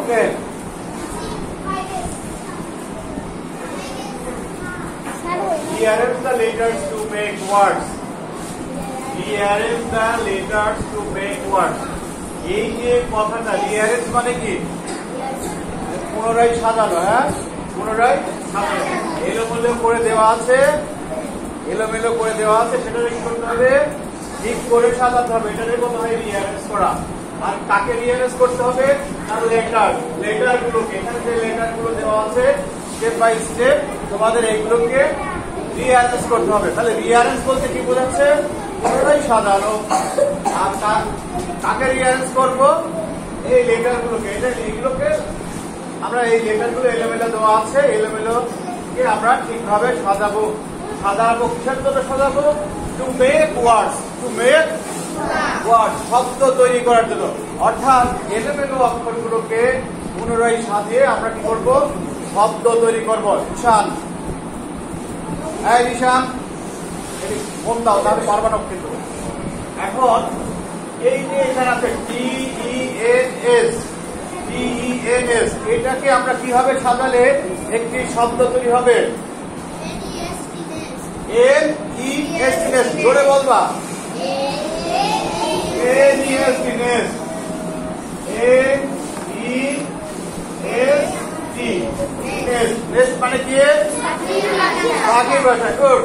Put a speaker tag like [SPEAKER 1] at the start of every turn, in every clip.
[SPEAKER 1] Okay rearrange the letters to make words. Rearrange the letters to make words. এই যে কথাটা rearrange মানে কি পুনরায় সাজানো হ্যাঁ পুনরায় সাজানো এলোমেলো করে দেওয়া আছে সেটা কি করতে হবে ঠিক করে সাজাতে হবে এটাকে বলা হয় rearrange করা আর কাকে rearrange করতে হবে তার লেটারগুলোকে এখানে যে লেটারগুলো দেওয়া আছে স্টেপ বাই স্টেপ তোমাদের এইগুলোকে রিঅ্যারেঞ্জ করতে হবে তাহলে রিঅ্যারেঞ্জ বলতে কি বোঝাচ্ছে পুনরায় সাজানো আর কাকে রিঅ্যারেঞ্জ করব এই লেটারগুলোকে এইগুলোকে আমরা এই লেটারগুলো এলোমেলো দেওয়া আছে এলোমেলোকে আমরা ঠিকভাবে সাজাবো কিসের জন্য সাজাবো টু মেক ওয়ার্ডস শব্দ তৈরি করার জন্য অর্থাৎ এলোমেলো অক্ষরগুলোকে পুনরায় সাজিয়ে আমরা কি করব শব্দ তৈরি করব ঈশান ফোন দাও তাহলে পারবা না কিন্তু এখন এই যে এখানে আছে TENS এটাকে আমরা কিভাবে সাজালে একটি শব্দ তৈরি হবে NEST জোরে বলবা NEST মানে কি আগের ভাষা গুড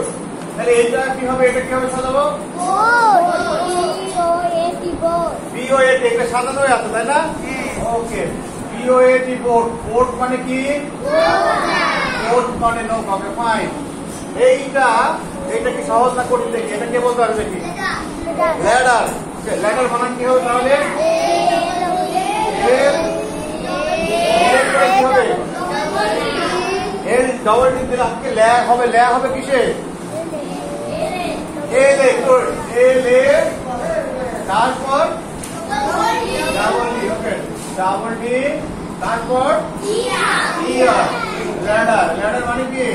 [SPEAKER 1] তাহলে এটা কি হবে সাজাবো BOAT এটা সাজানো হয়ে আছে তাই না ওকে BOAT বোর্ড মানে কি বোর্ড মানে নৌকা ওকে ফাইন এইটা কি সহজ না কঠিন দেখি এটা কে বলতে পারবে দেখি ল্যাডার বানান কি হবে তাহলে এল ডবল ডি দিলে আজকে ল্যা হবে কিসে এলে তারপর ডাবল ডি তারপর ল্যাডার মানে কি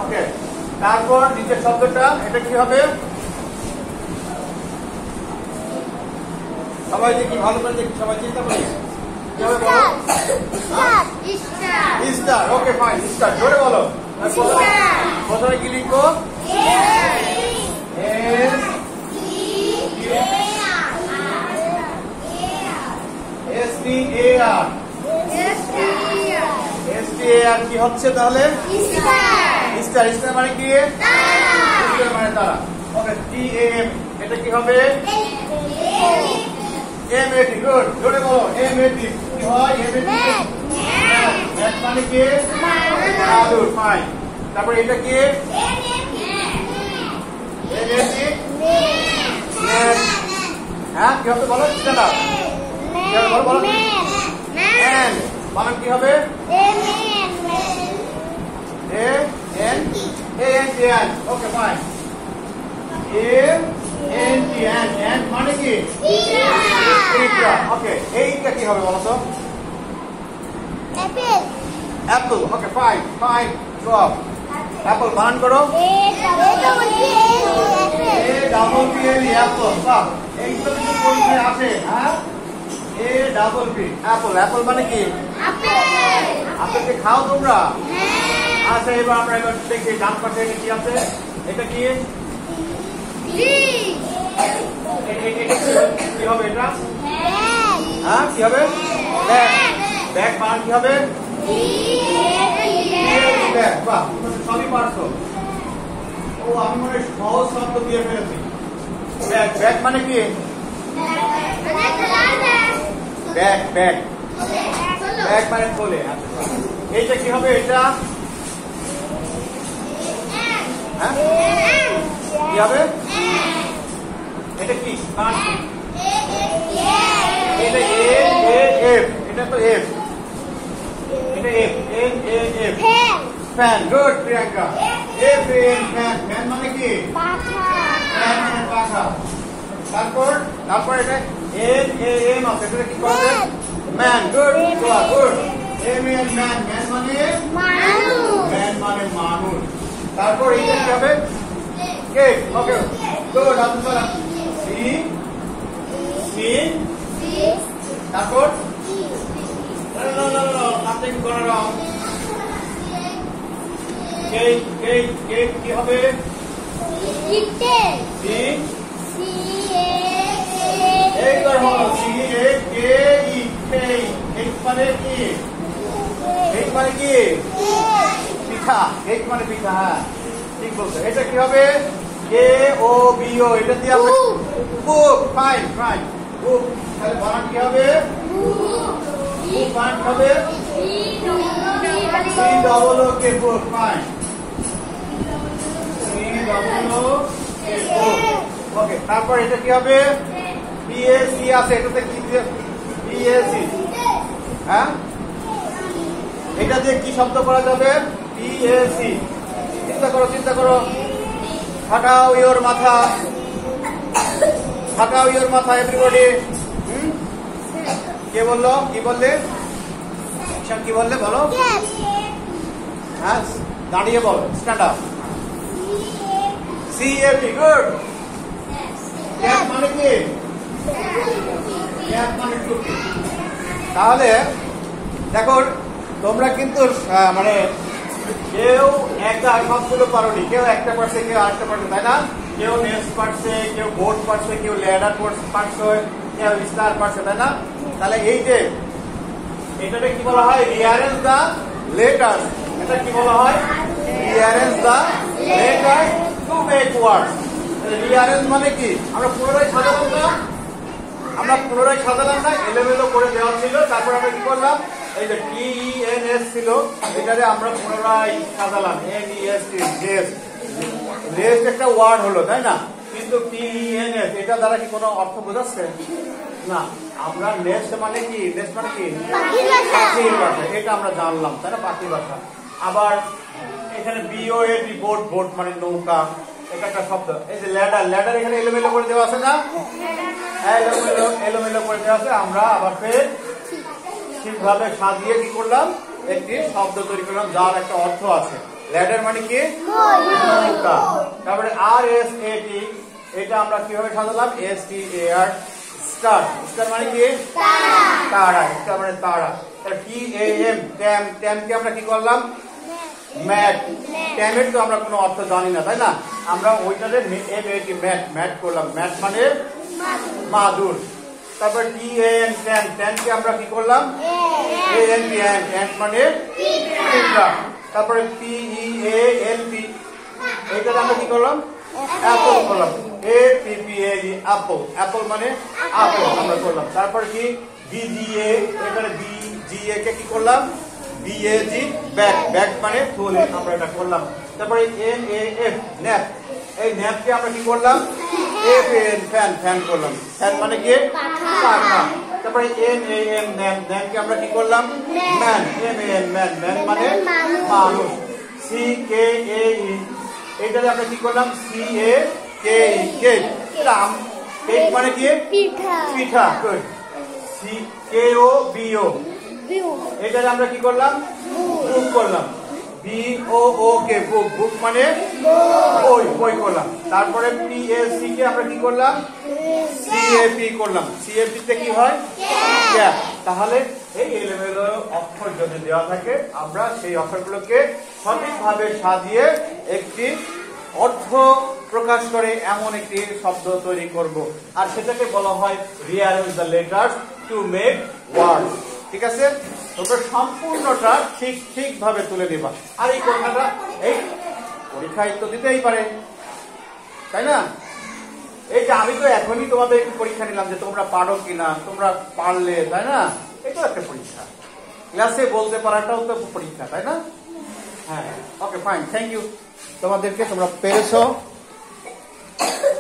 [SPEAKER 1] ওকে তারপর নিচের শব্দটা এটা কি হবে সবাই দেখি ভালো করে দেখি সবাই চিন্তা করি স্টার ওকে ফাইন স্টার জোরে বলো প্রথমে কি লিখবো STAR কি হচ্ছে তাহলে স্টার মানে কি মানে তারা ওকে TAM এটা কি হবে MAT গুড জোরে বলো MAT কি হয় MAT মানে কি মাদুর ফাইন তারপর এটা কি হ্যাঁ কি হবে বলো সেটা বলো বানান কি হবে AN ওকে ফাইন AN মানে কি ওকে এইটা কি হবে বলো তো অ্যাপল ওকে ফাইন সব অ্যাপল বানান করো আছে হ্যাঁ অ্যাপল মানে কি আপেলকে খাও তোমরা আচ্ছা এবার আমরা দেখি ডান পাশে কি আছে এটা কি হবে এটা হ্যাঁ কি হবে ব্যাগ বানান কি হবে সবই পারছো ও আমি মনে সহজ শব্দ দিয়ে ফেলেছি ব্যাগ মানে কি ব্যাগ মানে তোলে এইটা কি হবে এটা হ্যাঁ কি হবে এটা কি এটা এটা তো এফ এটা F fan good Priyanka fan মানে কি ফ্যান মানে পাখা তারপর এটা এম আছে এটা কি করবে ম্যান গুড ম্যান মানে মানুষ তারপর এটা কি হবে কেক ওকে গুড সি তারপর No, nothing gonna wrong. Cake কি হবে? এইবার হলো কেক মানে কি? কেক মানে কি? পিঠা। কেক মানে পিঠা। হ্যাঁ ঠিক বলছো। এটা কি হবে? KOBO। এটা দিয়ে আমরা বুক। ফাইন বুক। তাহলে বানান কি হবে? বুক বানান হবে COOK book. Fine COOK। Okay, তারপর এটা কি হবে? PAC আছে, এটাতে কি দিয়ে? PAC। হ্যাঁ, এটা দিয়ে কি শব্দ করা যাবে? PAC। চিন্তা করো। ফাটাও ইওর মাথা এভরিবডি। কে বললো? কি বললে? কি বললে বলো? হ্যাঁ, দাঁড়িয়ে বলো। Stand up. CAP। Good. Cap মানে কি? ক্যাপ মানে টুপি। তাহলে দেখো, তোমরা কিন্তু মানে কেউ একটা সবগুলো পারোনি, কেউ একটা পারছে, কেউ আরেকটা পারছে, তাই না? কেউ নেস্ট পারছে, কেউ বোর্ড পারছে, কেউ ল্যাডার পারছে, কেউ স্টার পারছে, তাই না? তাহলে এই যে এটাকে কি বলা হয়? Rearrange the letters. এটা কি বলা হয়? Rearrange the letters to make words. Rearrange মানে কি? আমরা পুনরায় সাজালাম না, এলোমেলো করে দেওয়া ছিল। তারপর আমরা কি করলাম? এই যে TENS ছিল, এটারে আমরা পুনরায় সাজালাম। NEST, রেস্ট একটা ওয়ার্ড হলো, তাই না? কিন্তু TENS এটা দ্বারা কি কোনো অর্থ বোঝাচ্ছে না। আমরা নেস্ট মানে কি? পাখির বাসা। এটা আমরা জানলাম, তাই না? পাখির বাসা। আবার এখানে BOAT, বোট মানে নৌকা, এটা একটা শব্দ। এই যে ল্যাডার এখানে এলোমেলো করে দেওয়া আছে না? এলোমেলো করে দেওয়া আছে। আমরা আবার ফের ঠিকভাবে সাজিয়ে কি করলাম? একটি শব্দ তৈরি করলাম যার একটা অর্থ আছে। ল্যাডার মানে কি? নৌকা। তারপরে RSAT, এটা আমরা কিভাবে সাজালাম? STAR, স্টার মানে কি? তারা। স্টার মানে তারা। TAM, ট্যামকে আমরা কি করলাম? ম্যাট। ট্যামের তো আমরা কোনো অর্থ জানি না, তাই না? আমরা ওইটাতে MAT, ম্যাট করলাম। ম্যাট মানে মাদুর। তারপর TAN, ট্যানকে আমরা কি করলাম? ANT মানে পিঁপড়া। তারপরে PEALP, এইটাতে আমরা কি করলাম? অ্যাপল করলাম। APPLE, অ্যাপল মানে আপেল আমরা করলাম। তারপর কি? BGA, এখানে BGA কে কি করলাম? BAG, ব্যাগ মানে থলি, আমরা এটা করলাম। তারপরে NAF, ন্যাপ, এই ন্যাপকে আমরা কি করলাম? FAN, ফ্যান করলাম। ফ্যান মানে কি? পাখা। তারপরে NAM, ন্যামকে আমরা কি করলাম? ম্যান, MAN, ম্যান মানে মানুষ। CKAE, এইটাতে আমরা কি করলাম? CAKE, কেক মানে কি? পিঠা। KOBO, এটাতে আমরা কি করলাম? বুক করলাম। BOOK, বুক মানে বই করলাম। তারপরে PAC কে আমরা কি করলাম? CAP করলাম। CAP তে কি হয়? ক্যাপ। তাহলে এই এলোমেলো অক্ষর যদি দেওয়া থাকে, আমরা সেই অক্ষরগুলোকে সঠিকভাবে সাজিয়ে একটি অর্থ প্রকাশ করে এমন একটি শব্দ তৈরি করব, আর সেটাকে বলা হয় rearrange the letters to make words. ঠিক আছে? তোমরা সম্পূর্ণটা ঠিকভাবে তুলে দিবা। আর এই কথাটা এই পরীক্ষায় তো দিতেই পারে, তাই না? এই যে আমি তো এখনই তোমাদের একটু পরীক্ষা নিলাম যে তোমরা পারো কিনা, তোমরা পারলে, তাই না? এটাও একটা পরীক্ষা। ক্লাসে বলতে পারাটাও তো পরীক্ষা, তাই না? হ্যাঁ, ওকে ফাইন, থ্যাংক ইউ তোমাদেরকে, তোমরা পেরেছো।